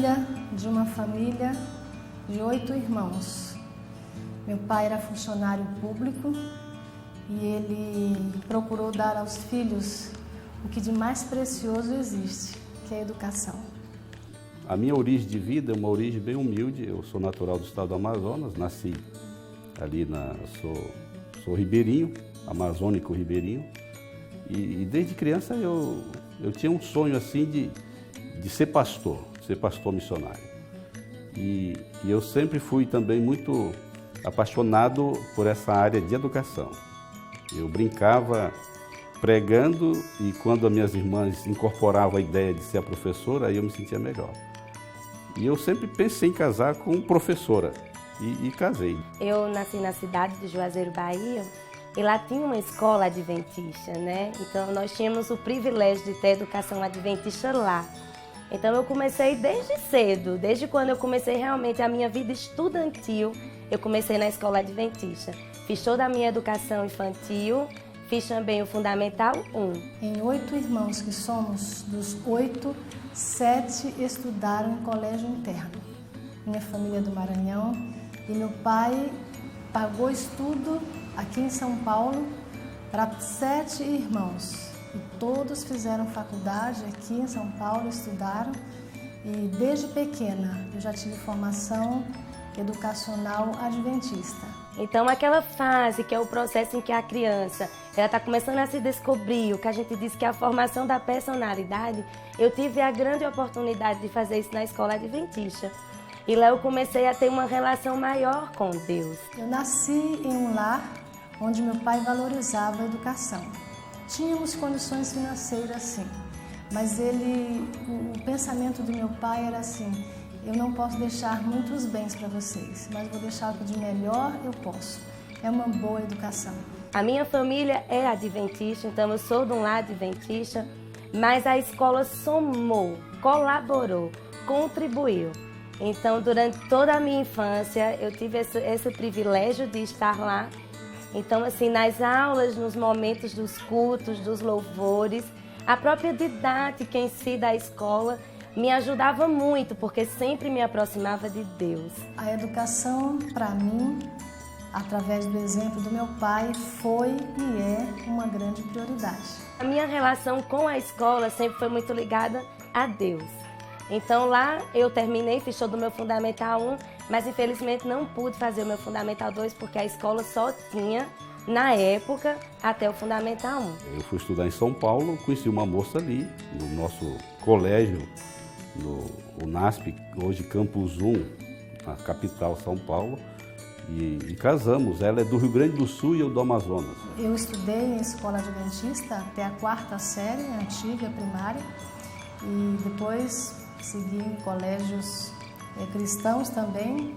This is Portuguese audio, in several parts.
filha de uma família de 8 irmãos. Meu pai era funcionário público e ele procurou dar aos filhos o que de mais precioso existe, que é a educação. A minha origem de vida é uma origem bem humilde. Eu sou natural do estado do Amazonas, nasci ali sou ribeirinho, amazônico ribeirinho. E desde criança eu tinha um sonho assim de ser pastor missionário. E eu sempre fui também muito apaixonado por essa área de educação. Eu brincava pregando e quando as minhas irmãs incorporavam a ideia de ser a professora, aí eu me sentia melhor. E eu sempre pensei em casar com professora e casei. Eu nasci na cidade de Juazeiro, Bahia, e lá tinha uma escola adventista, né? Então nós tínhamos o privilégio de ter educação adventista lá. Então eu comecei desde cedo, desde quando eu comecei realmente a minha vida estudantil, eu comecei na escola adventista. Fiz toda a minha educação infantil, fiz também o Fundamental 1. Em 8 irmãos que somos, dos 8, 7 estudaram em colégio interno. Minha família é do Maranhão e meu pai pagou estudo aqui em São Paulo para 7 irmãos. E todos fizeram faculdade aqui em São Paulo, estudaram. E desde pequena eu já tive formação educacional adventista. Então aquela fase que é o processo em que a criança está começando a se descobrir, o que a gente diz que é a formação da personalidade, eu tive a grande oportunidade de fazer isso na escola adventista. E lá eu comecei a ter uma relação maior com Deus. Eu nasci em um lar onde meu pai valorizava a educação. Tínhamos condições financeiras, sim, mas o pensamento do meu pai era assim: eu não posso deixar muitos bens para vocês, mas vou deixar o que de melhor eu posso. É uma boa educação. A minha família é adventista, então eu sou de um lar adventista, mas a escola somou, colaborou, contribuiu. Então, durante toda a minha infância, eu tive esse privilégio de estar lá. Então, assim, nas aulas, nos momentos dos cultos, dos louvores, a própria didática em si da escola me ajudava muito, porque sempre me aproximava de Deus. A educação, para mim, através do exemplo do meu pai, foi e é uma grande prioridade. A minha relação com a escola sempre foi muito ligada a Deus. Então lá eu terminei, fiz todo o meu Fundamental 1, mas infelizmente não pude fazer o meu Fundamental 2 porque a escola só tinha, na época, até o Fundamental 1. Eu fui estudar em São Paulo, conheci uma moça ali, no nosso colégio, no UNASP, hoje Campus 1, na capital São Paulo, e casamos. Ela é do Rio Grande do Sul e eu do Amazonas. Eu estudei em escola adventista até a 4ª série, antiga, primária, e depois segui em colégios cristãos também.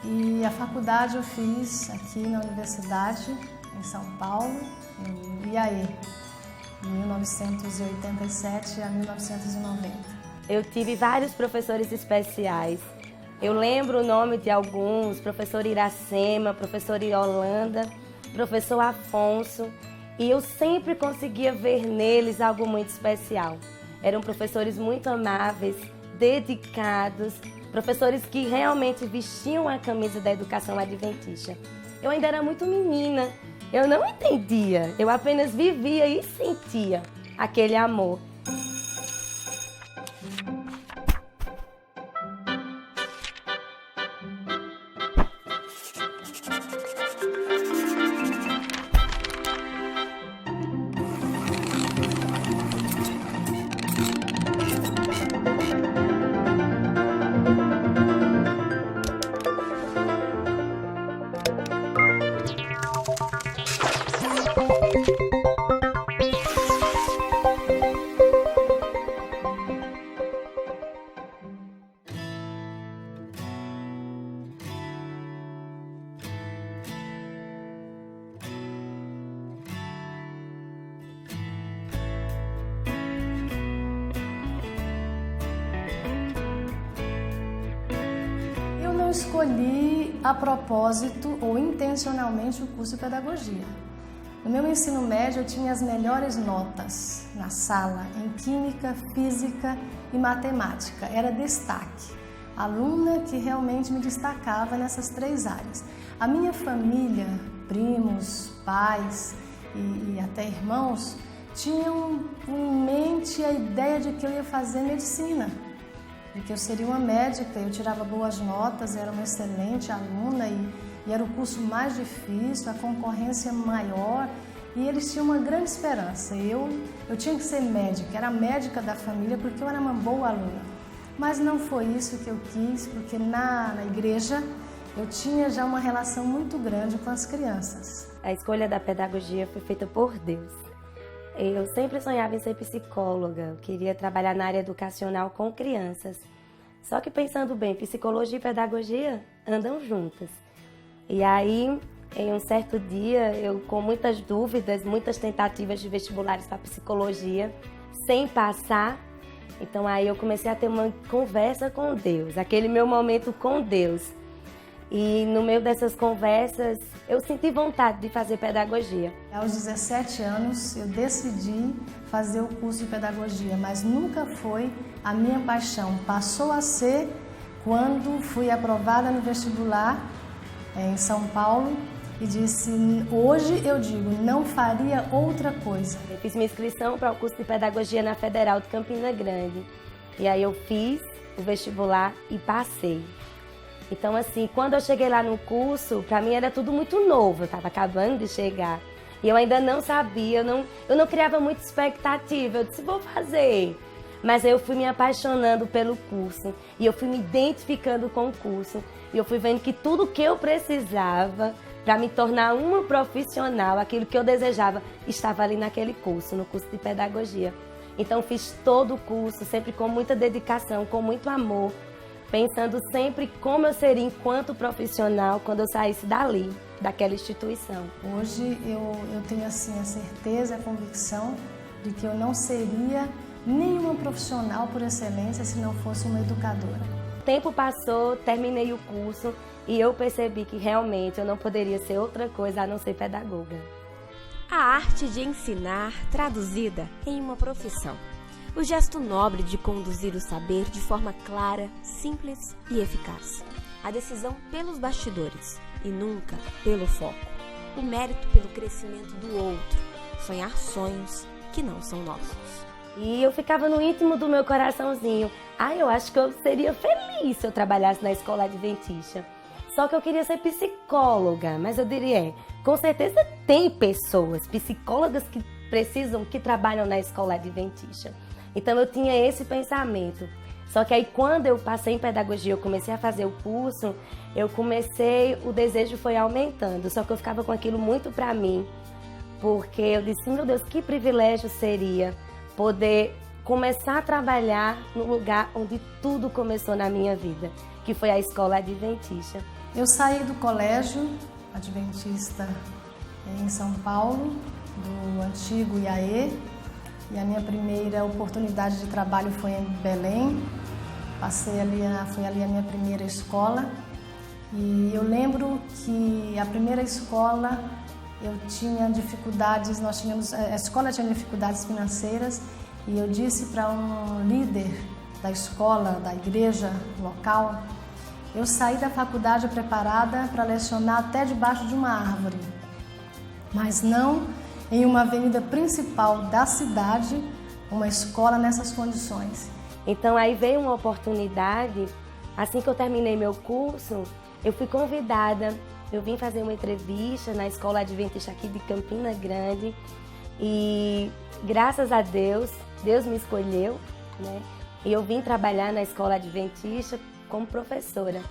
E a faculdade eu fiz aqui na universidade, em São Paulo, em IAE, de 1987 a 1990. Eu tive vários professores especiais. Eu lembro o nome de alguns: professor Iracema, professor Yolanda, professor Afonso, e eu sempre conseguia ver neles algo muito especial. Eram professores muito amáveis, dedicados, professores que realmente vestiam a camisa da educação adventista. Eu ainda era muito menina, eu não entendia, eu apenas vivia e sentia aquele amor. Escolhi a propósito ou intencionalmente o curso de pedagogia. No meu ensino médio eu tinha as melhores notas na sala em química, física e matemática. Era destaque. Aluna que realmente me destacava nessas 3 áreas. A minha família, primos, pais e até irmãos, tinham em mente a ideia de que eu ia fazer medicina, de que eu seria uma médica. Eu tirava boas notas, era uma excelente aluna e era o curso mais difícil, a concorrência maior, e eles tinham uma grande esperança. Eu tinha que ser médica, era a médica da família porque eu era uma boa aluna. Mas não foi isso que eu quis, porque na igreja eu tinha já uma relação muito grande com as crianças. A escolha da pedagogia foi feita por Deus. Eu sempre sonhava em ser psicóloga, eu queria trabalhar na área educacional com crianças. Só que pensando bem, psicologia e pedagogia andam juntas. E aí, em um certo dia, eu com muitas dúvidas, muitas tentativas de vestibulares para psicologia, sem passar, então aí eu comecei a ter uma conversa com Deus, aquele meu momento com Deus. E no meio dessas conversas, eu senti vontade de fazer pedagogia. Aos 17 anos, eu decidi fazer o curso de pedagogia, mas nunca foi a minha paixão. Passou a ser quando fui aprovada no vestibular em São Paulo e disse, hoje eu digo, não faria outra coisa. Eu fiz minha inscrição para o curso de pedagogia na Federal de Campina Grande. E aí eu fiz o vestibular e passei. Então, assim, quando eu cheguei lá no curso, para mim era tudo muito novo, eu estava acabando de chegar. E eu ainda não sabia, eu não criava muita expectativa, eu disse, vou fazer. Mas aí eu fui me apaixonando pelo curso, e eu fui me identificando com o curso, e eu fui vendo que tudo que eu precisava para me tornar uma profissional, aquilo que eu desejava, estava ali naquele curso, no curso de pedagogia. Então, fiz todo o curso, sempre com muita dedicação, com muito amor, pensando sempre como eu seria enquanto profissional quando eu saísse dali, daquela instituição. Hoje eu tenho assim a certeza, a convicção de que eu não seria nenhuma profissional por excelência se não fosse uma educadora. O tempo passou, terminei o curso e eu percebi que realmente eu não poderia ser outra coisa a não ser pedagoga. A arte de ensinar traduzida em uma profissão. O gesto nobre de conduzir o saber de forma clara, simples e eficaz. A decisão pelos bastidores e nunca pelo foco. O mérito pelo crescimento do outro. Sonhar sonhos que não são nossos. E eu ficava no íntimo do meu coraçãozinho. Eu acho que eu seria feliz se eu trabalhasse na escola adventista. Só que eu queria ser psicóloga, mas eu diria, com certeza tem pessoas, psicólogas que trabalham na escola adventista. Então eu tinha esse pensamento. Só que aí quando eu passei em pedagogia, eu comecei a fazer o curso, o desejo foi aumentando. Só que eu ficava com aquilo muito pra mim, porque eu disse, meu Deus, que privilégio seria poder começar a trabalhar no lugar onde tudo começou na minha vida, que foi a escola adventista. Eu saí do colégio adventista em São Paulo, do antigo IAE, e a minha primeira oportunidade de trabalho foi em Belém. Foi ali a minha primeira escola. E eu lembro que a primeira escola eu tinha dificuldades, a escola tinha dificuldades financeiras, e eu disse para um líder da escola, da igreja local, eu saí da faculdade preparada para lecionar até debaixo de uma árvore, mas não em uma avenida principal da cidade, uma escola nessas condições. Então aí veio uma oportunidade, assim que eu terminei meu curso, eu fui convidada, eu vim fazer uma entrevista na escola adventista aqui de Campina Grande e graças a Deus, Deus me escolheu, né? E eu vim trabalhar na escola adventista como professora.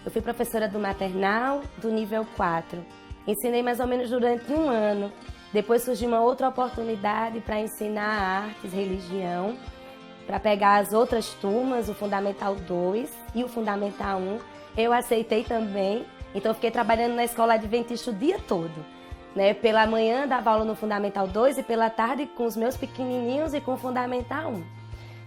Eu fui professora do maternal do nível 4. Ensinei mais ou menos durante 1 ano. Depois surgiu uma outra oportunidade para ensinar artes, religião, para pegar as outras turmas, o Fundamental 2 e o Fundamental 1. Eu aceitei também, então eu fiquei trabalhando na escola adventista o dia todo. Né? Pela manhã dava aula no Fundamental 2 e pela tarde com os meus pequenininhos e com o Fundamental 1.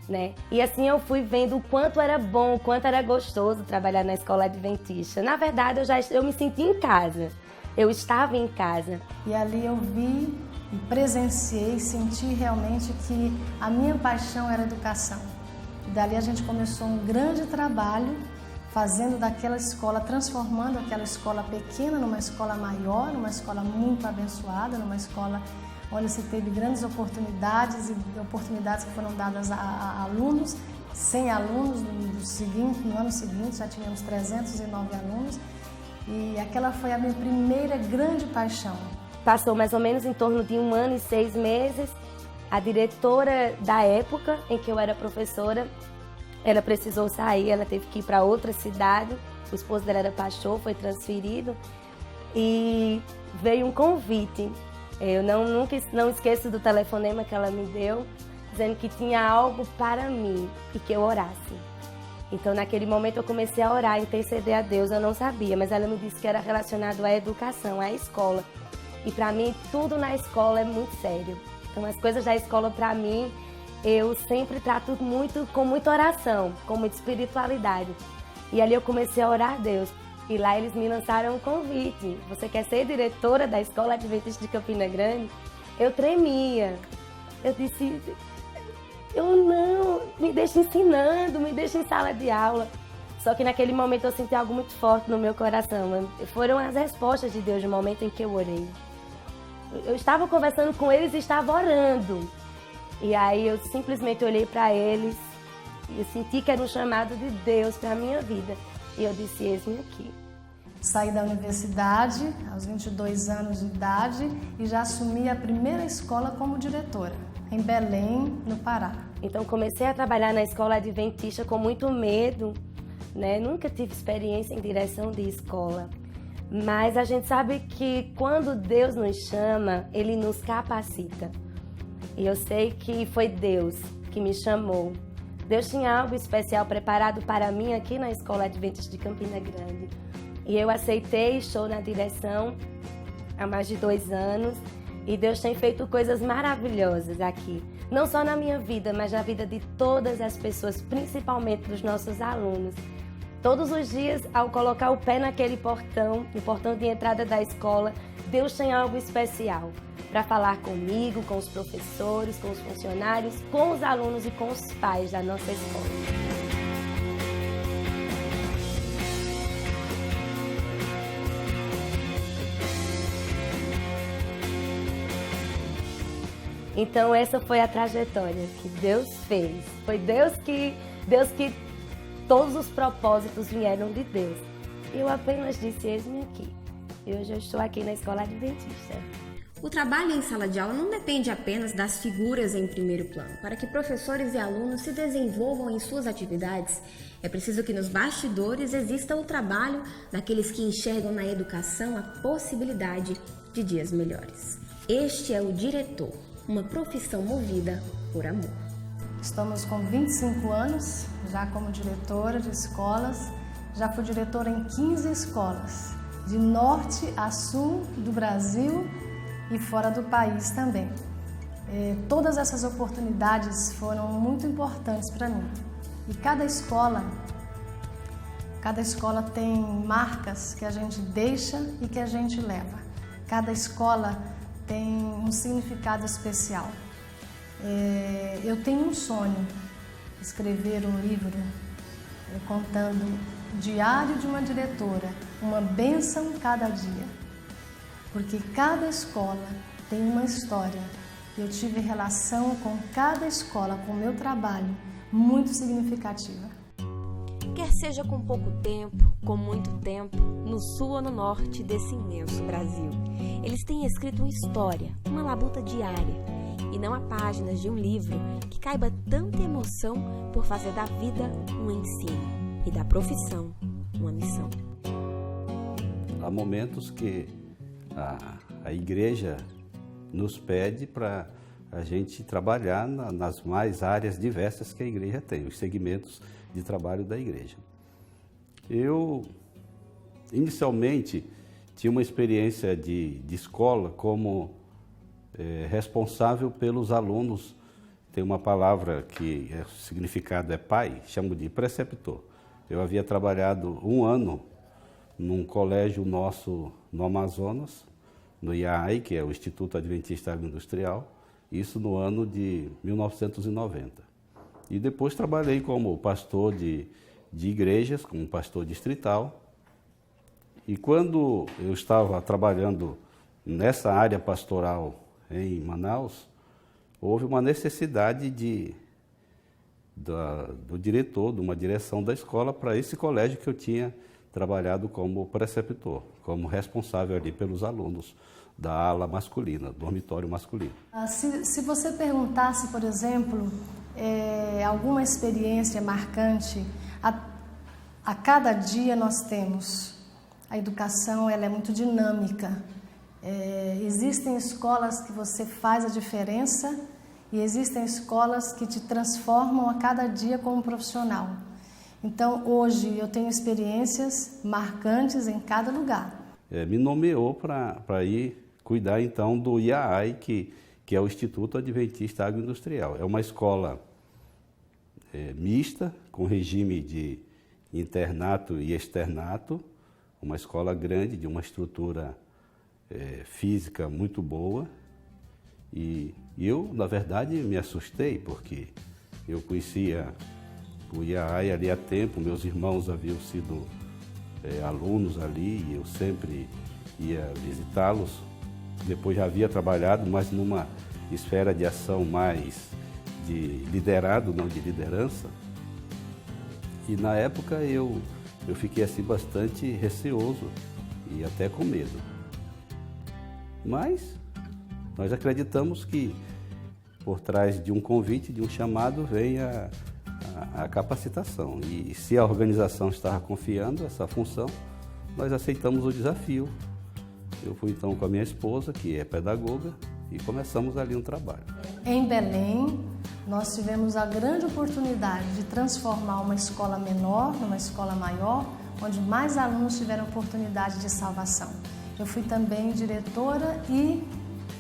Né? E assim eu fui vendo o quanto era bom, o quanto era gostoso trabalhar na escola adventista. Na verdade, eu me senti em casa, eu estava em casa. E ali eu vi e presenciei, senti realmente que a minha paixão era educação. E dali a gente começou um grande trabalho, fazendo daquela escola, transformando aquela escola pequena numa escola maior, numa escola muito abençoada, numa escola onde se teve grandes oportunidades e oportunidades que foram dadas a alunos, 100 alunos no ano seguinte, já tínhamos 309 alunos. E aquela foi a minha primeira grande paixão. Passou mais ou menos em torno de 1 ano e 6 meses. A diretora da época em que eu era professora, ela precisou sair, ela teve que ir para outra cidade. O esposo dela era pastor, foi transferido. E veio um convite. Eu não esqueço do telefonema que ela me deu, dizendo que tinha algo para mim e que eu orasse. Então, naquele momento, eu comecei a orar, interceder a Deus. Eu não sabia, mas ela me disse que era relacionado à educação, à escola. E para mim, tudo na escola é muito sério. Então, as coisas da escola, para mim, eu sempre trato com muita oração, com muita espiritualidade. E ali eu comecei a orar a Deus. E lá eles me lançaram um convite. Você quer ser diretora da Escola Adventista de Campina Grande? Eu tremia. Eu disse, eu não, me deixa ensinando, me deixa em sala de aula. Só que naquele momento eu senti algo muito forte no meu coração. Foram as respostas de Deus no momento em que eu orei. Eu estava conversando com eles e estava orando. E aí eu simplesmente olhei para eles e eu senti que era um chamado de Deus para a minha vida. E eu disse, eis-me aqui. Saí da universidade aos 22 anos de idade e já assumi a primeira escola como diretora, em Belém, no Pará. Então comecei a trabalhar na escola adventista com muito medo, né? Nunca tive experiência em direção de escola. Mas a gente sabe que quando Deus nos chama, Ele nos capacita. E eu sei que foi Deus que me chamou. Deus tinha algo especial preparado para mim aqui na Escola Adventista de Campina Grande. E eu aceitei e estou na direção há mais de 2 anos. E Deus tem feito coisas maravilhosas aqui. Não só na minha vida, mas na vida de todas as pessoas, principalmente dos nossos alunos. Todos os dias, ao colocar o pé naquele portão, no portão de entrada da escola, Deus tem algo especial para falar comigo, com os professores, com os funcionários, com os alunos e com os pais da nossa escola. Então essa foi a trajetória que Deus fez. Foi Deus que todos os propósitos vieram de Deus. Eu apenas disse, eis-me aqui. E hoje eu estou aqui na Escola Adventista. O trabalho em sala de aula não depende apenas das figuras em primeiro plano. Para que professores e alunos se desenvolvam em suas atividades, é preciso que nos bastidores exista o trabalho daqueles que enxergam na educação a possibilidade de dias melhores. Este é o diretor, uma profissão movida por amor. Estamos com 25 anos, já como diretora de escolas. Já fui diretora em 15 escolas, de norte a sul do Brasil e fora do país também. Todas essas oportunidades foram muito importantes para mim. E cada escola tem marcas que a gente deixa e que a gente leva. Cada escola tem um significado especial. Eu tenho um sonho, escrever um livro contando o diário de uma diretora, uma bênção cada dia. Porque cada escola tem uma história. Eu tive relação com cada escola, com o meu trabalho, muito significativa. Quer seja com pouco tempo, com muito tempo, no sul ou no norte desse imenso Brasil, eles têm escrito uma história, uma labuta diária, e não há páginas de um livro que caiba tanta emoção por fazer da vida um ensino e da profissão uma missão. Há momentos que a igreja nos pede para a gente trabalhar nas mais áreas diversas que a igreja tem, os segmentos de trabalho da igreja. Eu, inicialmente, tinha uma experiência de escola como responsável pelos alunos. Tem uma palavra que o significado é pai, chamo de preceptor. Eu havia trabalhado 1 ano num colégio nosso no Amazonas, no IAI, que é o Instituto Adventista Agroindustrial, isso no ano de 1990. E depois trabalhei como pastor de igrejas, como pastor distrital. E quando eu estava trabalhando nessa área pastoral em Manaus, houve uma necessidade do diretor, de uma direção da escola para esse colégio que eu tinha trabalhado como preceptor, como responsável ali pelos alunos da ala masculina, dormitório masculino. Se você perguntasse, por exemplo, alguma experiência marcante, a cada dia nós temos. A educação ela é muito dinâmica. Existem escolas que você faz a diferença e existem escolas que te transformam a cada dia como profissional. Então, hoje eu tenho experiências marcantes em cada lugar. Me nomeou para ir cuidar então do IAI, que é o Instituto Adventista Agroindustrial. É uma escola mista, com regime de internato e externato, uma escola grande, de uma estrutura física muito boa. E eu, na verdade, me assustei, porque eu conhecia o IAI ali há tempo, meus irmãos haviam sido alunos ali, e eu sempre ia visitá-los. Depois já havia trabalhado, mas numa esfera de ação mais de liderado, não de liderança. E na época eu fiquei assim bastante receoso e até com medo. Mas nós acreditamos que por trás de um convite, de um chamado, vem a capacitação. E se a organização estava confiando essa função, nós aceitamos o desafio. Eu fui então com a minha esposa, que é pedagoga, e começamos ali um trabalho. Em Belém, nós tivemos a grande oportunidade de transformar uma escola menor numa escola maior, onde mais alunos tiveram oportunidade de salvação. Eu fui também diretora e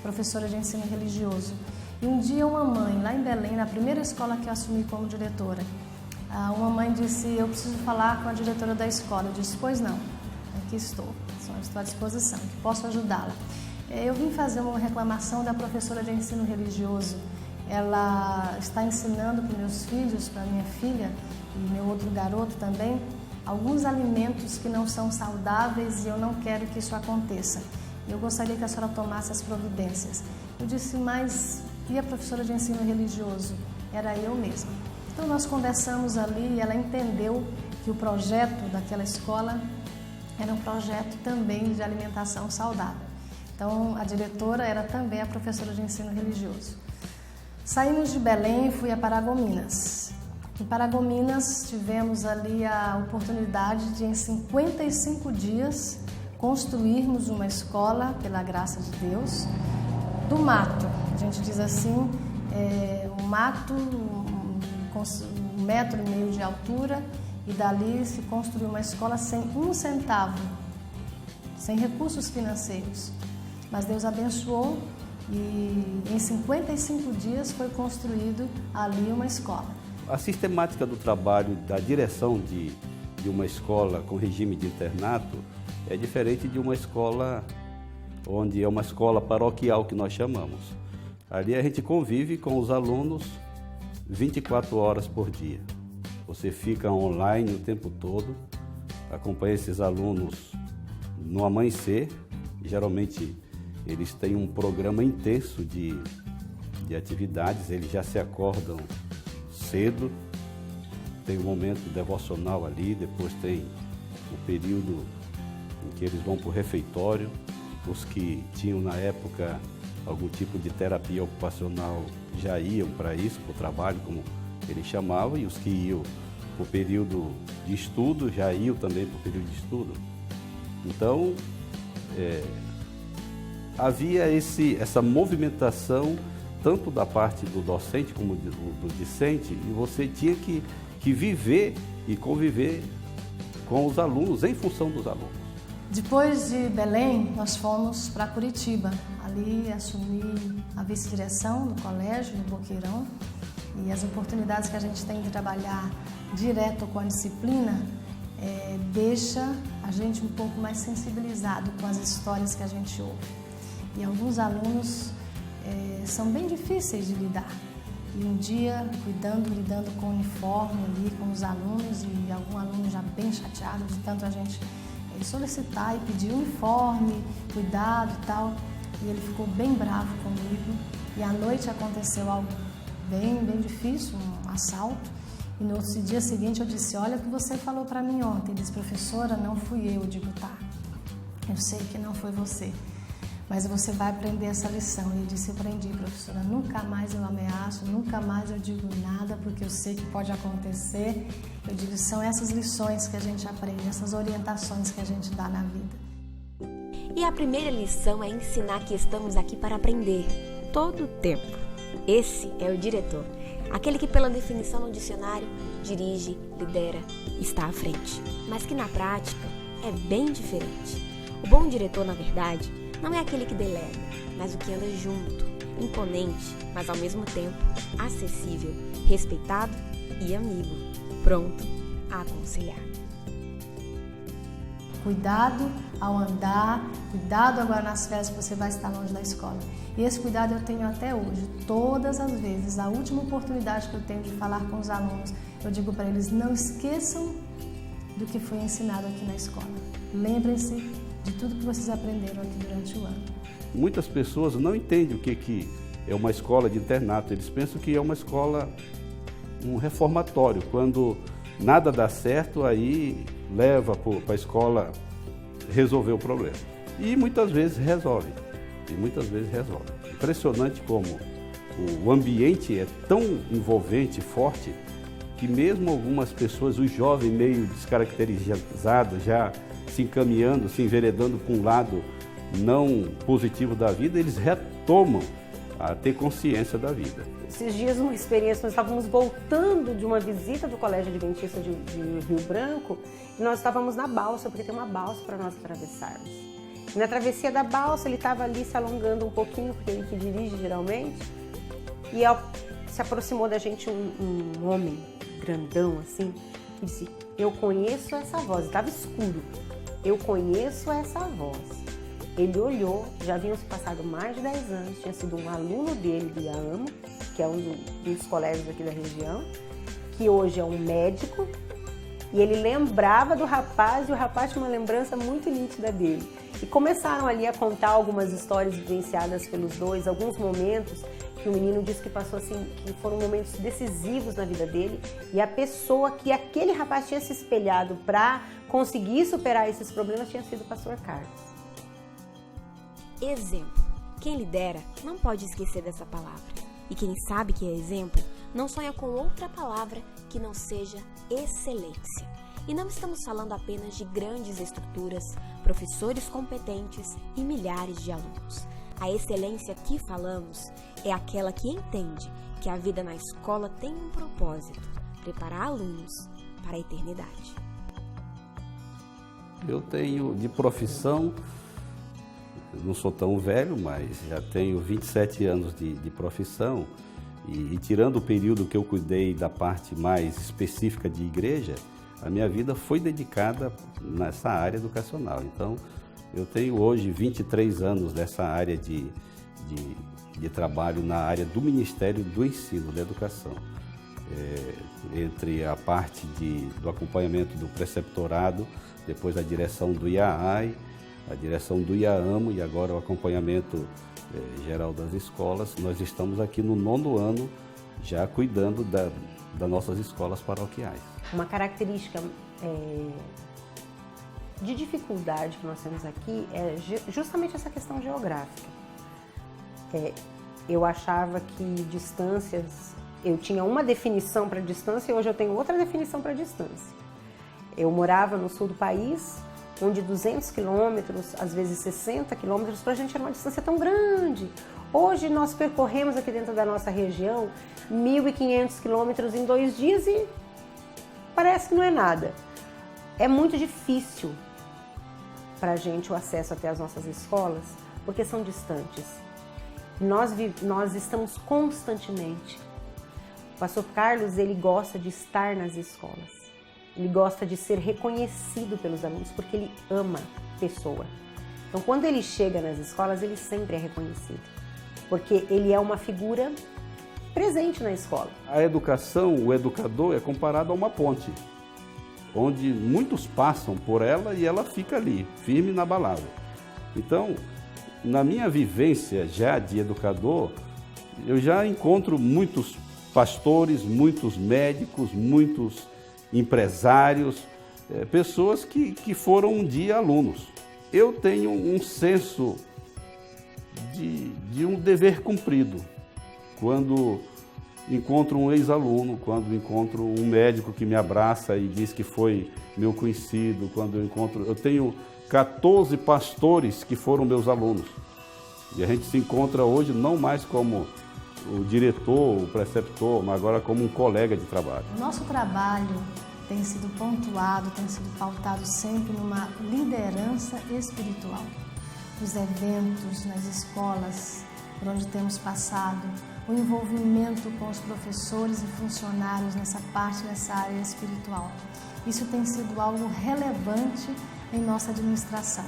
professora de ensino religioso. E um dia uma mãe, lá em Belém, na primeira escola que eu assumi como diretora, uma mãe disse: eu preciso falar com a diretora da escola. Eu disse: pois não, aqui estou à disposição, que posso ajudá-la. Eu vim fazer uma reclamação da professora de ensino religioso. Ela está ensinando para meus filhos, para minha filha e meu outro garoto também, alguns alimentos que não são saudáveis e eu não quero que isso aconteça. Eu gostaria que a senhora tomasse as providências. Eu disse: mas e a professora de ensino religioso? Era eu mesma. Então nós conversamos ali e ela entendeu que o projeto daquela escola era um projeto também de alimentação saudável. Então a diretora era também a professora de ensino religioso. Saímos de Belém e fui a Paragominas. Em Paragominas tivemos ali a oportunidade de, em 55 dias, construirmos uma escola, pela graça de Deus, do mato. A gente diz assim, um mato, 1,5 metro de altura, e dali se construiu uma escola sem um centavo, sem recursos financeiros. Mas Deus abençoou e em 55 dias foi construído ali uma escola. A sistemática do trabalho da direção de uma escola com regime de internato é diferente de uma escola onde é uma escola paroquial, que nós chamamos. Ali a gente convive com os alunos 24 horas por dia. Você fica online o tempo todo, acompanha esses alunos no amanhecer. Geralmente eles têm um programa intenso de atividades, eles já se acordam cedo, tem um momento devocional ali, depois tem o período em que eles vão para o refeitório. Os que tinham na época algum tipo de terapia ocupacional já iam para isso, para o trabalho, como eles chamavam, e os que iam para o período de estudo já iam também para o período de estudo. Então, havia essa movimentação tanto da parte do docente como do discente, e você tinha que viver e conviver com os alunos, em função dos alunos. Depois de Belém, nós fomos para Curitiba. Ali assumi a vice-direção do colégio, no Boqueirão, e as oportunidades que a gente tem de trabalhar direto com a disciplina deixa a gente um pouco mais sensibilizado com as histórias que a gente ouve. E alguns alunos são bem difíceis de lidar. E um dia, lidando com o uniforme ali, com os alunos, e algum aluno já bem chateado de tanto a gente solicitar e pedir uniforme, cuidado e tal. E ele ficou bem bravo comigo. E à noite aconteceu algo bem difícil, um assalto. E no dia seguinte eu disse, olha o que você falou para mim ontem. Ele disse, professora, não fui eu. Eu digo, tá, eu sei que não foi você, mas você vai aprender essa lição. E ele disse, eu aprendi, professora, nunca mais eu ameaço, nunca mais eu digo nada, porque eu sei que pode acontecer. Eu digo, são essas lições que a gente aprende, essas orientações que a gente dá na vida. E a primeira lição é ensinar que estamos aqui para aprender, todo o tempo. Esse é o diretor, aquele que pela definição no dicionário dirige, lidera, está à frente, mas que na prática é bem diferente. O bom diretor, na verdade, não é aquele que delega, mas o que anda junto, imponente, mas ao mesmo tempo acessível, respeitado e amigo, pronto a aconselhar. Cuidado ao andar, cuidado agora nas férias que você vai estar longe da escola. E esse cuidado eu tenho até hoje, todas as vezes. A última oportunidade que eu tenho de falar com os alunos, eu digo para eles, não esqueçam do que foi ensinado aqui na escola. Lembrem-se de tudo que vocês aprenderam aqui durante o ano. Muitas pessoas não entendem o que é uma escola de internato. Eles pensam que é uma escola, um reformatório. Quando nada dá certo, aí leva para a escola resolver o problema. E muitas vezes resolve. Impressionante como o ambiente é tão envolvente, forte, que mesmo algumas pessoas, os jovens meio descaracterizados, já se encaminhando, se enveredando para um lado não positivo da vida, eles retomam a ter consciência da vida. Esses dias, uma experiência, nós estávamos voltando de uma visita do Colégio Adventista de Rio Branco e nós estávamos na balsa, porque tem uma balsa para nós atravessarmos. E na travessia da balsa, ele estava ali se alongando um pouquinho, porque ele que dirige geralmente, e se aproximou da gente um homem grandão assim, e disse, eu conheço essa voz, estava escuro, eu conheço essa voz. Ele olhou, já haviam se passado mais de 10 anos, tinha sido um aluno dele do IAAMO, que é um dos colégios aqui da região, que hoje é um médico, e ele lembrava do rapaz, e o rapaz tinha uma lembrança muito nítida dele. E começaram ali a contar algumas histórias vivenciadas pelos dois, alguns momentos que o menino disse que passou assim, que foram momentos decisivos na vida dele, e a pessoa que aquele rapaz tinha se espelhado para conseguir superar esses problemas tinha sido o pastor Carlos. Exemplo. Quem lidera não pode esquecer dessa palavra. E quem sabe que é exemplo, não sonha com outra palavra que não seja excelência. E não estamos falando apenas de grandes estruturas, professores competentes e milhares de alunos. A excelência que falamos é aquela que entende que a vida na escola tem um propósito, preparar alunos para a eternidade. Eu tenho de profissão, não sou tão velho, mas já tenho 27 anos de profissão e tirando o período que eu cuidei da parte mais específica de igreja, a minha vida foi dedicada nessa área educacional. Então, eu tenho hoje 23 anos nessa área de trabalho na área do Ministério do Ensino, da Educação. Entre a parte do acompanhamento do preceptorado, depois a direção do IAAI, a direção do IAAMO e agora o acompanhamento geral das escolas. Nós estamos aqui no 9º ano já cuidando das nossas escolas paroquiais. Uma característica de dificuldade que nós temos aqui é justamente essa questão geográfica. Eu achava que distâncias, eu tinha uma definição para distância e hoje eu tenho outra definição para distância. Eu morava no sul do país, onde 200 quilômetros, às vezes 60 quilômetros, para a gente era uma distância tão grande. Hoje nós percorremos aqui dentro da nossa região 1.500 quilômetros em 2 dias e parece que não é nada. É muito difícil para a gente o acesso até as nossas escolas, porque são distantes. Nós estamos constantemente. O pastor Carlos, ele gosta de estar nas escolas. Ele gosta de ser reconhecido pelos alunos porque ele ama pessoa. Então, quando ele chega nas escolas, ele sempre é reconhecido, porque ele é uma figura presente na escola. A educação, o educador é comparado a uma ponte, onde muitos passam por ela e ela fica ali, firme e inabalável. Então, na minha vivência já de educador, eu já encontro muitos pastores, muitos médicos, muitos empresários, pessoas que foram um dia alunos. Eu tenho um senso de um dever cumprido quando encontro um ex-aluno, quando encontro um médico que me abraça e diz que foi meu conhecido, eu tenho 14 pastores que foram meus alunos. E a gente se encontra hoje não mais como o diretor, o preceptor, mas agora como um colega de trabalho. O nosso trabalho tem sido pontuado, tem sido pautado sempre numa liderança espiritual. Os eventos nas escolas por onde temos passado, o envolvimento com os professores e funcionários nessa área espiritual. Isso tem sido algo relevante em nossa administração.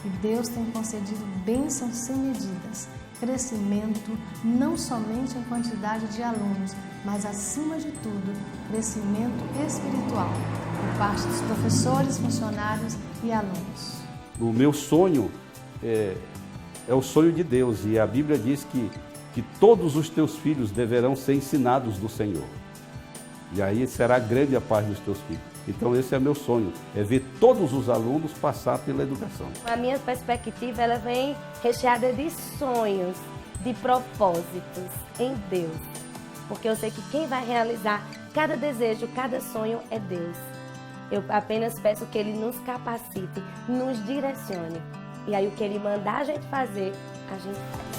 E Deus tem concedido bênçãos sem medidas, crescimento não somente em quantidade de alunos, mas acima de tudo, crescimento espiritual por parte dos professores, funcionários e alunos. O meu sonho é o sonho de Deus, e a Bíblia diz que todos os teus filhos deverão ser ensinados do Senhor. E aí será grande a paz dos teus filhos. Então esse é meu sonho, é ver todos os alunos passar pela educação. A minha perspectiva, ela vem recheada de sonhos, de propósitos em Deus. Porque eu sei que quem vai realizar cada desejo, cada sonho é Deus. Eu apenas peço que Ele nos capacite, nos direcione. E aí o que Ele mandar a gente fazer, a gente faz.